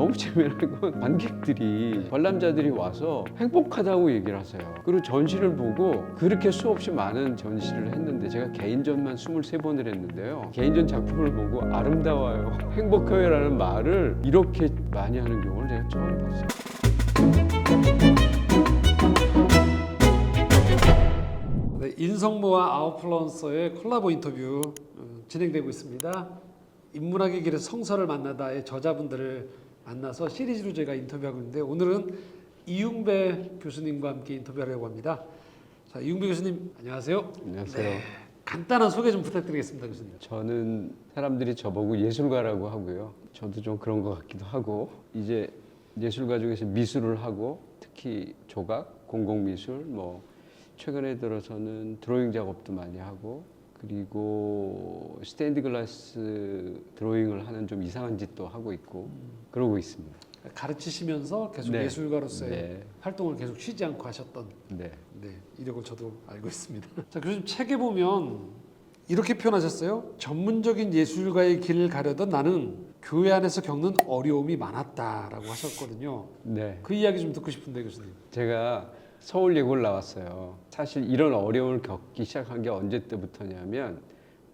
너무 재미난 건 관객들이 관람자들이 와서 행복하다고 얘기를 하세요. 그리고 전시를 보고 그렇게 수없이 많은 전시를 했는데 제가 개인전만 23번을 했는데요. 개인전 작품을 보고 아름다워요, 행복해요라는 말을 이렇게 많이 하는 경우를 제가 처음 봤어요. 네, 인성모와 아웃플루언서의 콜라보 인터뷰 진행되고 있습니다. 인문학의 길에서 성서를 만나다의 저자분들을 만나서 시리즈로 저희가 인터뷰하고 있는데 오늘은 이융배 교수님과 함께 인터뷰하려고 합니다. 자, 이융배 교수님 안녕하세요. 안녕하세요. 네, 간단한 소개 좀 부탁드리겠습니다, 교수님. 저는 사람들이 저보고 예술가라고 하고요. 저도 좀 그런 것 같기도 하고 이제 예술가 중에서 미술을 하고 특히 조각, 공공미술, 뭐 최근에 들어서는 드로잉 작업도 많이 하고 그리고 스테인드 글라스 드로잉을 하는 좀 이상한 짓도 하고 있고 그러고 있습니다. 가르치시면서 계속 네. 예술가로서의 네. 활동을 계속 쉬지 않고 하셨던 네. 이력을 저도 알고 있습니다. 자, 교수님 책에 보면 이렇게 표현하셨어요. 전문적인 예술가의 길을 가려던 나는 교회 안에서 겪는 어려움이 많았다라고 하셨거든요. 네. 그 이야기 좀 듣고 싶은데 교수님. 제가 서울예고를 나왔어요. 사실 이런 어려움을 겪기 시작한 게 언제 때부터냐면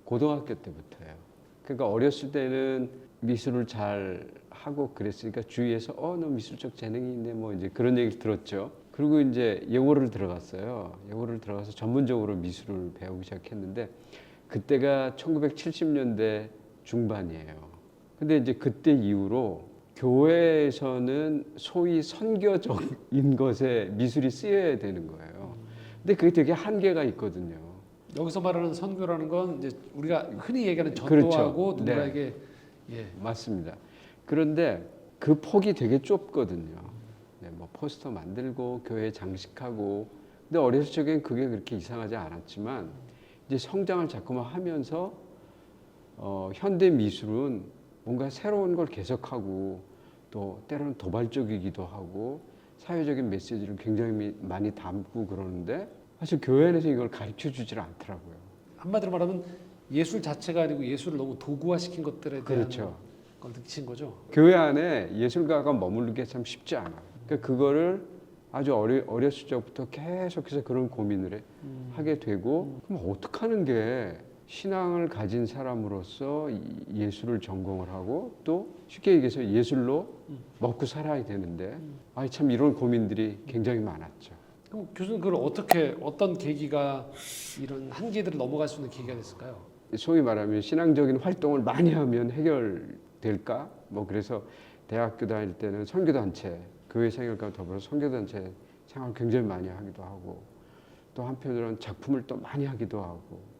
고등학교 때부터예요. 그러니까 어렸을 때는 미술을 잘 하고 그랬으니까 주위에서 너 미술적 재능이 있네 뭐 이제 그런 얘기를 들었죠. 그리고 이제 예고를 들어갔어요. 예고를 들어가서 전문적으로 미술을 배우기 시작했는데 그때가 1970년대 중반이에요. 근데 이제 그때 이후로 교회에서는 소위 선교적인 것에 미술이 쓰여야 되는 거예요. 근데 그게 되게 한계가 있거든요. 여기서 말하는 선교라는 건 이제 우리가 흔히 얘기하는 그렇죠. 전도하고 네. 누군가에게 맞습니다. 그런데 그 폭이 되게 좁거든요. 네, 뭐 포스터 만들고 교회 장식하고. 근데 어렸을 적엔 그게 그렇게 이상하지 않았지만 이제 성장을 자꾸만 하면서 현대 미술은 뭔가 새로운 걸 계속하고 또 때로는 도발적이기도 하고 사회적인 메시지를 굉장히 많이 담고 그러는데 사실 교회 안에서 이걸 가르쳐 주질 않더라고요. 한마디로 말하면 예술 자체가 아니고 예술을 너무 도구화시킨 것들에 대한 그렇죠. 걸 느끼신 거죠. 교회 안에 예술가가 머무르기 참 쉽지 않아요. 그러니까 그거를 아주 어렸을 적부터 계속해서 그런 고민을 하게 되고 그럼 어떻게 하는 게 신앙을 가진 사람으로서 예술을 전공을 하고 또 쉽게 얘기해서 예술로 먹고 살아야 되는데 참 이런 고민들이 굉장히 많았죠. 그럼 교수님 그걸 어떤 계기가 이런 한계들을 넘어갈 수 있는 계기가 됐을까요? 소위 말하면 신앙적인 활동을 많이 하면 해결될까? 뭐 그래서 대학교 다닐 때는 선교단체, 교회 생활과 더불어 선교단체 생활을 굉장히 많이 하기도 하고 또 한편으로는 작품을 또 많이 하기도 하고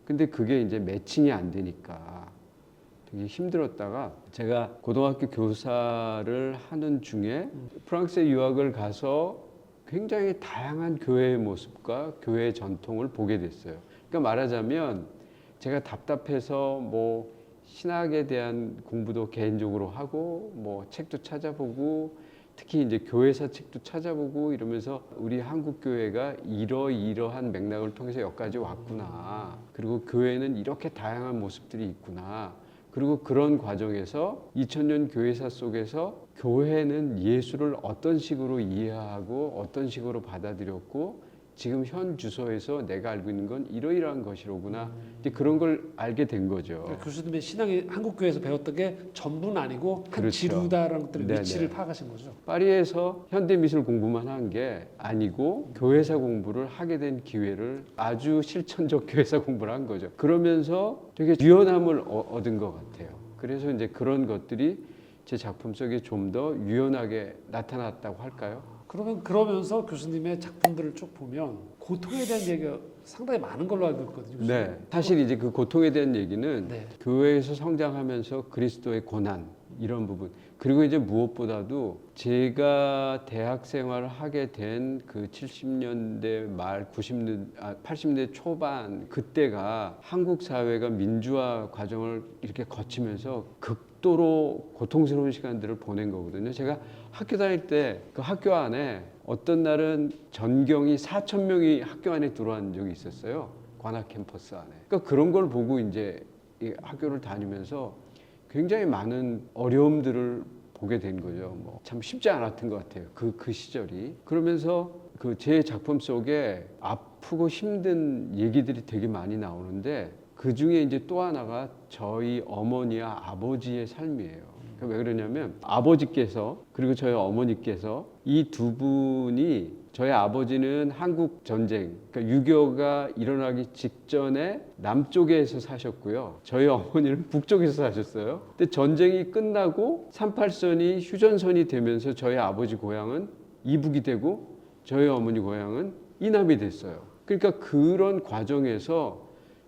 근데 그게 이제 매칭이 안 되니까 되게 힘들었다가 제가 고등학교 교사를 하는 중에 프랑스에 유학을 가서 굉장히 다양한 교회의 모습과 교회의 전통을 보게 됐어요. 그러니까 말하자면 제가 답답해서 뭐 신학에 대한 공부도 개인적으로 하고 뭐 책도 찾아보고 특히 이제 교회사 책도 찾아보고 이러면서 우리 한국 교회가 이러한 맥락을 통해서 여기까지 왔구나. 그리고 교회는 이렇게 다양한 모습들이 있구나. 그리고 그런 과정에서 2000년 교회사 속에서 교회는 예술을 어떤 식으로 이해하고 어떤 식으로 받아들였고 지금 현 주소에서 내가 알고 있는 건 이러이러한 것이로구나. 이제 그런 걸 알게 된 거죠. 그러니까 교수님의 신앙이 한국 교회에서 배웠던 게 전부는 아니고 한 그렇죠. 지루다라는 것들의 네네. 위치를 파악하신 거죠. 파리에서 현대미술 공부만 한 게 아니고 교회사 공부를 하게 된 기회를 아주 실천적 교회사 공부를 한 거죠. 그러면서 되게 유연함을 얻은 것 같아요. 그래서 이제 그런 것들이 제 작품 속에 좀 더 유연하게 나타났다고 할까요? 그러면서 교수님의 작품들을 쭉 보면 고통에 대한 얘기가 상당히 많은 걸로 알고 있거든요. 교수님. 네. 사실 이제 그 고통에 대한 얘기는 네. 교회에서 성장하면서 그리스도의 고난 이런 부분 그리고 이제 무엇보다도 제가 대학 생활을 하게 된 그 70년대 말 80년대 초반 그때가 한국 사회가 민주화 과정을 이렇게 거치면서 극도로 고통스러운 시간들을 보낸 거거든요. 제가 학교 다닐 때 그 학교 안에 어떤 날은 전경이 4,000명이 학교 안에 들어온 적이 있었어요. 관악 캠퍼스 안에. 그러니까 그런 걸 보고 이제 이 학교를 다니면서 굉장히 많은 어려움들을 보게 된 거죠. 뭐 참 쉽지 않았던 것 같아요. 그 시절이. 그러면서 그 제 작품 속에 아프고 힘든 얘기들이 되게 많이 나오는데 그 중에 이제 또 하나가 저희 어머니와 아버지의 삶이에요. 왜 그러냐면 아버지께서 그리고 저희 어머니께서 이 두 분이 저희 아버지는 한국 전쟁, 그러니까 6.25가 일어나기 직전에 남쪽에서 사셨고요. 저희 어머니는 북쪽에서 사셨어요. 근데 전쟁이 끝나고 38선이 휴전선이 되면서 저희 아버지 고향은 이북이 되고 저희 어머니 고향은 이남이 됐어요. 그러니까 그런 과정에서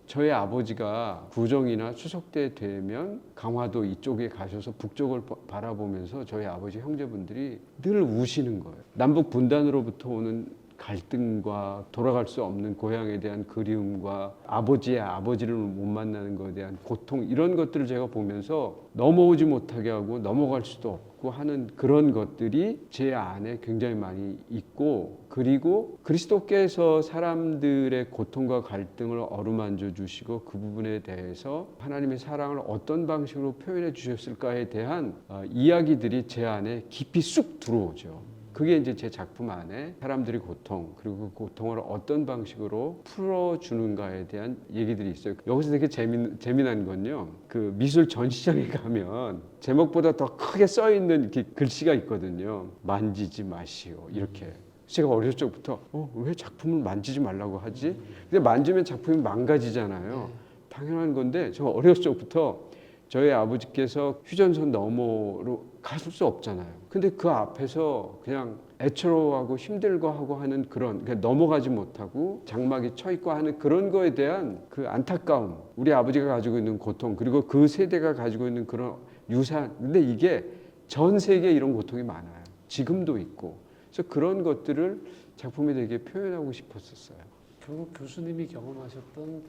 저희 아버지가 구정이나 추석 때 되면 강화도 이쪽에 가셔서 북쪽을 바라보면서 저희 아버지 형제분들이 늘 우시는 거예요. 남북 분단으로부터 오는 갈등과 돌아갈 수 없는 고향에 대한 그리움과 아버지의 아버지를 못 만나는 것에 대한 고통 이런 것들을 제가 보면서 넘어오지 못하게 하고 넘어갈 수도 없고 하는 그런 것들이 제 안에 굉장히 많이 있고 그리고 그리스도께서 사람들의 고통과 갈등을 어루만져 주시고 그 부분에 대해서 하나님의 사랑을 어떤 방식으로 표현해 주셨을까에 대한 이야기들이 제 안에 깊이 쑥 들어오죠. 그게 이제 제 작품 안에 사람들의 고통 그리고 그 고통을 어떤 방식으로 풀어주는가에 대한 얘기들이 있어요. 여기서 되게 재미난 건요. 그 미술 전시장에 가면 제목보다 더 크게 써 있는 이렇게 글씨가 있거든요. 만지지 마시오 이렇게. 제가 어렸을 적부터 왜 작품을 만지지 말라고 하지? 근데 만지면 작품이 망가지잖아요. 당연한 건데 제가 어렸을 적부터 저희 아버지께서 휴전선 너머로 가실 수 없잖아요. 근데 그 앞에서 그냥 애처로워하고 힘들고 하고 하는 그런 넘어가지 못하고 장막이 쳐 있고 하는 그런 거에 대한 그 안타까움, 우리 아버지가 가지고 있는 고통, 그리고 그 세대가 가지고 있는 그런 유산. 근데 이게 전 세계에 이런 고통이 많아요. 지금도 있고. 그래서 그런 것들을 작품에 되게 표현하고 싶었었어요. 결국 교수님이 경험하셨던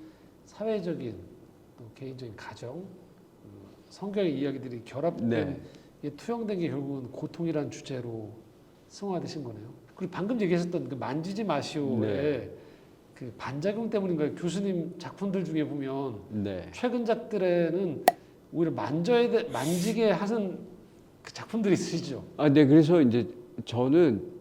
사회적인 또 개인적인 가정, 성경의 이야기들이 결합된 네. 이게 투영된 게 결국은 고통이라는 주제로 승화되신 거네요. 그리고 방금 얘기하셨던 그 만지지 마시오의 네. 그 반작용 때문인가요? 교수님 작품들 중에 보면 네. 최근작들에는 오히려 만지게 하는 그 작품들이 있으시죠. 네. 그래서 이제 저는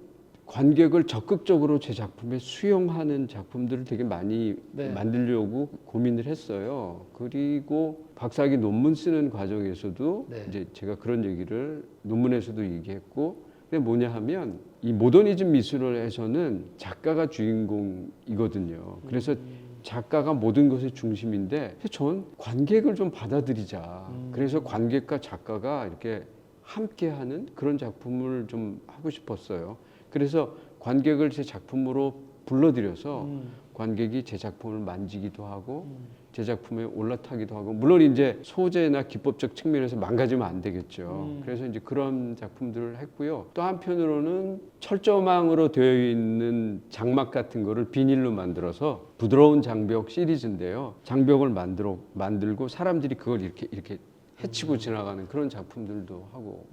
관객을 적극적으로 제 작품에 수용하는 작품들을 되게 많이 네. 만들려고 고민을 했어요. 그리고 박사학위 논문 쓰는 과정에서도 네. 이제 제가 그런 얘기를 논문에서도 얘기했고, 그게 뭐냐 하면 이 모더니즘 미술에서는 작가가 주인공이거든요. 그래서 작가가 모든 것의 중심인데 전 관객을 좀 받아들이자. 그래서 관객과 작가가 이렇게 함께하는 그런 작품을 좀 하고 싶었어요. 그래서 관객을 제 작품으로 불러들여서 관객이 제 작품을 만지기도 하고 제 작품에 올라타기도 하고, 물론 이제 소재나 기법적 측면에서 망가지면 안 되겠죠. 그래서 이제 그런 작품들을 했고요. 또 한편으로는 철조망으로 되어 있는 장막 같은 거를 비닐로 만들어서 부드러운 장벽 시리즈인데요. 장벽을 만들고 사람들이 그걸 이렇게 헤치고 지나가는 그런 작품들도 하고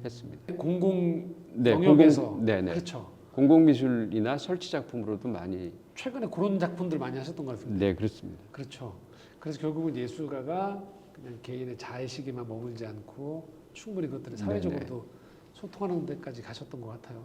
했습니다. 공공 네, 영역에서 네네. 그렇죠. 공공미술이나 설치 작품으로도 많이. 최근에 그런 작품들 많이 하셨던 것 같습니다. 네, 그렇습니다. 그렇죠. 그래서 결국은 예술가가 그냥 개인의 자의식에만 머물지 않고 충분히 그것들을 사회적으로도 소통하는 데까지 가셨던 것 같아요.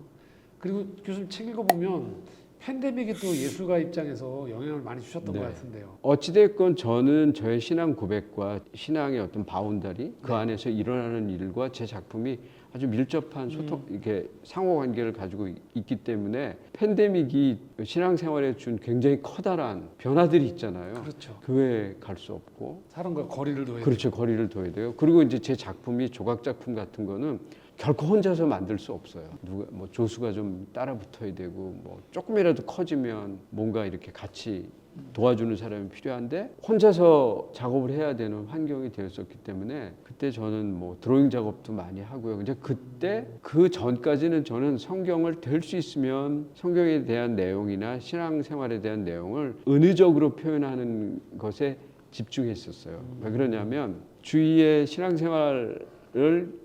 그리고 교수님 책 읽어보면 팬데믹이 또 예술가 입장에서 영향을 많이 주셨던 네. 것 같은데요. 어찌됐건 저는 저의 신앙 고백과 신앙의 어떤 바운더리, 그 안에서 일어나는 일과 제 작품이 아주 밀접한 소통, 이렇게 상호관계를 가지고 있기 때문에 팬데믹이 신앙생활에 준 굉장히 커다란 변화들이 있잖아요. 그렇죠. 교회에 갈 수 없고. 사람과 거리를 둬야 그렇죠. 거리를 둬야 돼요. 그리고 이제 제 작품이 조각 작품 같은 거는 결코 혼자서 만들 수 없어요. 누가 뭐 조수가 좀 따라 붙어야 되고, 뭐 조금이라도 커지면 뭔가 이렇게 같이 도와주는 사람이 필요한데 혼자서 작업을 해야 되는 환경이 되었었기 때문에 그때 저는 뭐 드로잉 작업도 많이 하고요. 근데 그때 그 전까지는 저는 성경을 될 수 있으면 성경에 대한 내용이나 신앙생활에 대한 내용을 은유적으로 표현하는 것에 집중했었어요. 왜 그러냐면 주위의 신앙생활을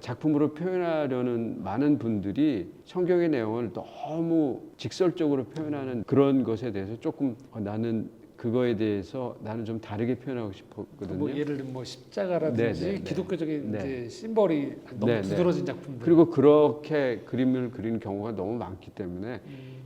작품으로 표현하려는 많은 분들이 성경의 내용을 너무 직설적으로 표현하는 그런 것에 대해서 조금 나는 그거에 대해서 나는 좀 다르게 표현하고 싶었거든요. 뭐 예를 들면 뭐 십자가라든지 네, 네, 네. 기독교적인 네. 이제 심벌이 너무 네, 네. 두드러진 작품들. 그리고 그렇게 그림을 그리는 경우가 너무 많기 때문에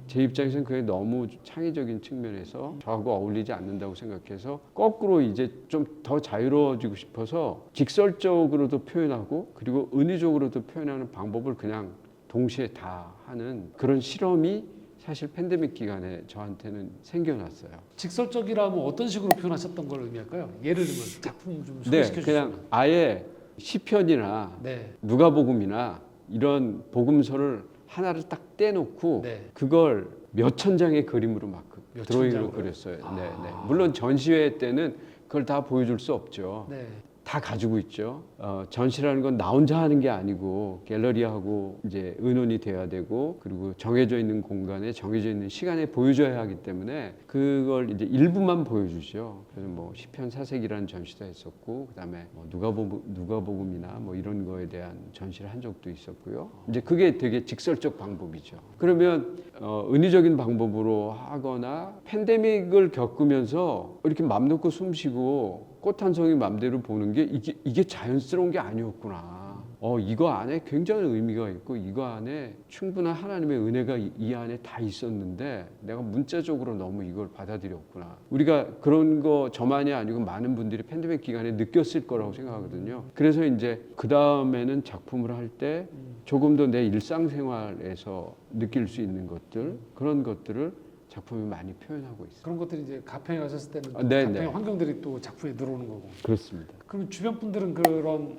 제 입장에서는 그게 너무 창의적인 측면에서 저하고 어울리지 않는다고 생각해서 거꾸로 이제 좀 더 자유로워지고 싶어서 직설적으로도 표현하고 그리고 은유적으로도 표현하는 방법을 그냥 동시에 다 하는 그런 실험이 사실 팬데믹 기간에 저한테는 생겨났어요. 직설적이라면 어떤 식으로 표현하셨던 걸 의미할까요? 예를 들면 작품 좀 네, 소개시켜 그냥 주시면. 아예 시편이나 네. 누가복음이나 이런 복음서를 하나를 딱 떼놓고 네. 그걸 몇천 장의 그림으로 막 몇천 드로잉으로 장으로요? 그렸어요. 아. 네, 네. 물론 전시회 때는 그걸 다 보여줄 수 없죠. 네. 다 가지고 있죠. 전시라는 건 나 혼자 하는 게 아니고 갤러리하고 이제 의논이 돼야 되고 그리고 정해져 있는 공간에 정해져 있는 시간에 보여줘야 하기 때문에 그걸 이제 일부만 보여주죠. 그래서 뭐 시편 사색이라는 전시도 했었고 그다음에 뭐 누가복음이나 뭐 이런 거에 대한 전시를 한 적도 있었고요. 이제 그게 되게 직설적 방법이죠. 그러면 은유적인 방법으로 하거나 팬데믹을 겪으면서 이렇게 맘 놓고 숨 쉬고 꽃 한 송이 맘대로 보는 게 이게 자연스러운 게 아니었구나. 이거 안에 굉장한 의미가 있고 이거 안에 충분한 하나님의 은혜가 이 안에 다 있었는데 내가 문자적으로 너무 이걸 받아들였구나. 우리가 그런 거 저만이 아니고 많은 분들이 팬데믹 기간에 느꼈을 거라고 생각하거든요. 그래서 이제 그 다음에는 작품을 할 때 조금 더 내 일상생활에서 느낄 수 있는 것들 그런 것들을 작품이 많이 표현하고 있어요. 그런 것들이 이제 가평에 가셨을 때는 또 네, 가평의 네. 환경들이 또 작품에 들어오는 거고. 그렇습니다. 그럼 주변 분들은 그런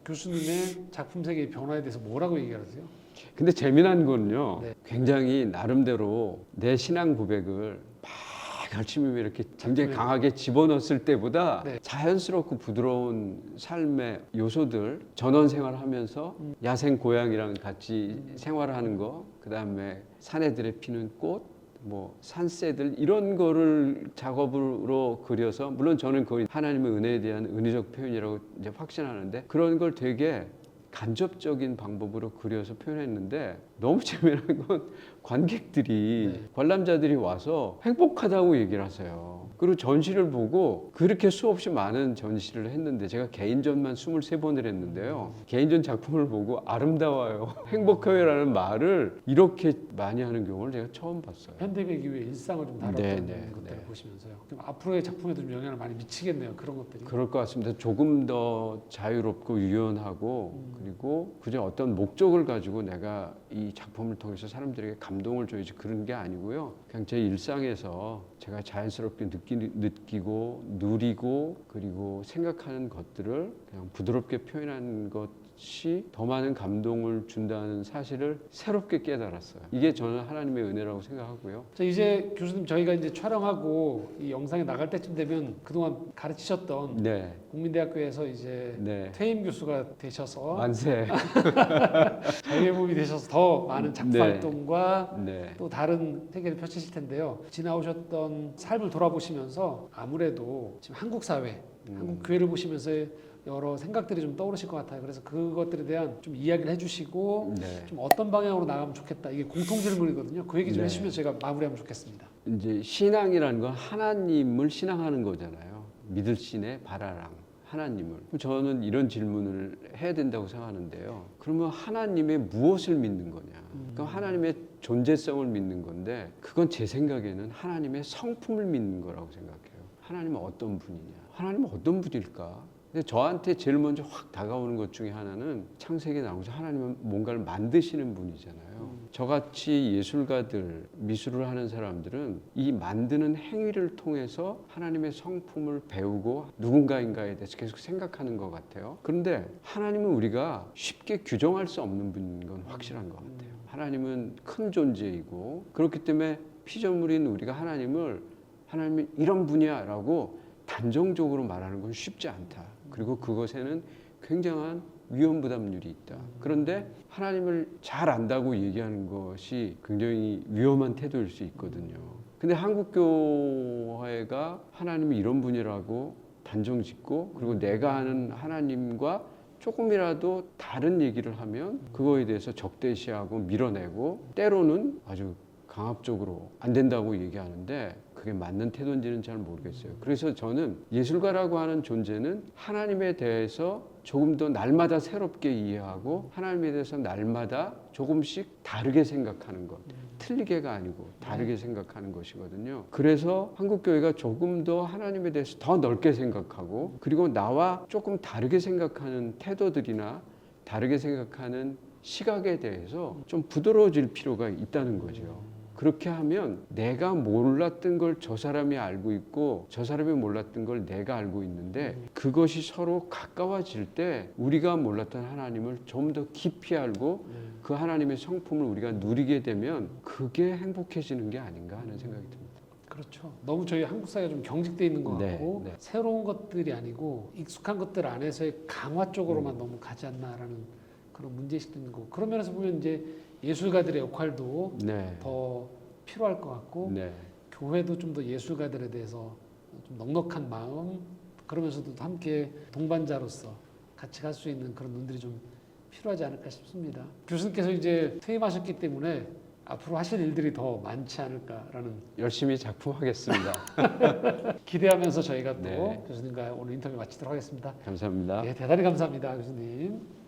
교수님의 작품 세계의 변화에 대해서 뭐라고 얘기하세요? 근데 재미난 거는요. 네. 굉장히 나름대로 내 신앙 고백을 막 열심히 이렇게 굉장히 강하게 집어넣었을 때보다 네. 자연스럽고 부드러운 삶의 요소들 전원 생활하면서 야생 고양이랑 같이 생활하는 거 그다음에 산애들에 피는 꽃 뭐 산새들 이런 거를 작업으로 그려서 물론 저는 거의 하나님의 은혜에 대한 은유적 표현이라고 이제 확신하는데 그런 걸 되게 간접적인 방법으로 그려서 표현했는데 너무 재미난 건 관객들이 네. 관람자들이 와서 행복하다고 얘기를 하세요. 그리고 전시를 보고 그렇게 수없이 많은 전시를 했는데 제가 개인전만 23번을 했는데요. 개인전 작품을 보고 아름다워요. 행복해요라는 말을 이렇게 많이 하는 경우를 제가 처음 봤어요. 팬데믹 이후에 일상을 좀 다뤘던 네, 네, 것들을 네. 보시면서요. 그럼 앞으로의 작품에도 좀 영향을 많이 미치겠네요. 그런 것들이. 그럴 것 같습니다. 조금 더 자유롭고 유연하고 그리고 그저 어떤 목적을 가지고 내가 이 작품을 통해서 사람들에게 감동을 줘야지 그런 게 아니고요. 그냥 제 일상에서 제가 자연스럽게 느끼고 누리고 그리고 생각하는 것들을 그냥 부드럽게 표현하는 것이 더 많은 감동을 준다는 사실을 새롭게 깨달았어요. 이게 저는 하나님의 은혜라고 생각하고요. 자, 이제 교수님 저희가 이제 촬영하고 이 영상이 나갈 때쯤 되면 그동안 가르치셨던 네, 국민대학교에서 이제 네. 퇴임 교수가 되셔서 만세. 자유의 몸이 되셔서 더 많은 작품 네. 활동과 네. 또 다른 세계를 펼치실 텐데요. 지나오셨던 삶을 돌아보시면서 아무래도 지금 한국 사회, 한국 교회를 보시면서 여러 생각들이 좀 떠오르실 것 같아요. 그래서 그것들에 대한 좀 이야기를 해주시고 네. 좀 어떤 방향으로 나가면 좋겠다. 이게 공통 질문이거든요. 그 얘기 좀 네. 해주시면 제가 마무리하면 좋겠습니다. 이제 신앙이라는 건 하나님을 신앙하는 거잖아요. 믿을 신의 바라랑 하나님을. 저는 이런 질문을 해야 된다고 생각하는데요. 그러면 하나님의 무엇을 믿는 거냐? 그럼 하나님의 존재성을 믿는 건데 그건 제 생각에는 하나님의 성품을 믿는 거라고 생각해요. 하나님은 어떤 분이냐? 하나님은 어떤 분일까? 근데 저한테 제일 먼저 확 다가오는 것 중에 하나는 창세기에 나오면서 하나님은 뭔가를 만드시는 분이잖아요. 저같이 예술가들, 미술을 하는 사람들은 이 만드는 행위를 통해서 하나님의 성품을 배우고 누군가인가에 대해서 계속 생각하는 것 같아요. 그런데 하나님은 우리가 쉽게 규정할 수 없는 분인 건 확실한 것 같아요. 하나님은 큰 존재이고 그렇기 때문에 피조물인 우리가 하나님이 이런 분이야 라고 단정적으로 말하는 건 쉽지 않다. 그리고 그것에는 굉장한 위험 부담률이 있다. 그런데 하나님을 잘 안다고 얘기하는 것이 굉장히 위험한 태도일 수 있거든요. 근데 한국 교회가 하나님이 이런 분이라고 단정 짓고 그리고 내가 아는 하나님과 조금이라도 다른 얘기를 하면 그거에 대해서 적대시하고 밀어내고 때로는 아주 강압적으로 안 된다고 얘기하는데 그게 맞는 태도인지는 잘 모르겠어요. 그래서 저는 예술가라고 하는 존재는 하나님에 대해서 조금 더 날마다 새롭게 이해하고 하나님에 대해서 날마다 조금씩 다르게 생각하는 것. 틀리게가 아니고 다르게 생각하는 것이거든요. 그래서 한국교회가 조금 더 하나님에 대해서 더 넓게 생각하고 그리고 나와 조금 다르게 생각하는 태도들이나 다르게 생각하는 시각에 대해서 좀 부드러워질 필요가 있다는 거죠. 그렇게 하면 내가 몰랐던 걸 저 사람이 알고 있고 저 사람이 몰랐던 걸 내가 알고 있는데 그것이 서로 가까워질 때 우리가 몰랐던 하나님을 좀 더 깊이 알고 그 하나님의 성품을 우리가 누리게 되면 그게 행복해지는 게 아닌가 하는 생각이 듭니다. 그렇죠. 너무 저희 한국 사회가 좀 경직돼 있는 것 네, 같고 네. 새로운 것들이 아니고 익숙한 것들 안에서의 강화 쪽으로만 너무 가지 않나라는 그런 문제의식도 있는 거고 그런 면에서 보면 이제 예술가들의 역할도 네. 더 필요할 것 같고 네. 교회도 좀 더 예술가들에 대해서 좀 넉넉한 마음 그러면서도 함께 동반자로서 같이 갈 수 있는 그런 눈들이 좀 필요하지 않을까 싶습니다. 교수님께서 이제 퇴임하셨기 때문에 앞으로 하실 일들이 더 많지 않을까라는 열심히 작품하겠습니다. 기대하면서 저희가 또 네. 교수님과 오늘 인터뷰 마치도록 하겠습니다. 감사합니다. 네, 대단히 감사합니다, 교수님.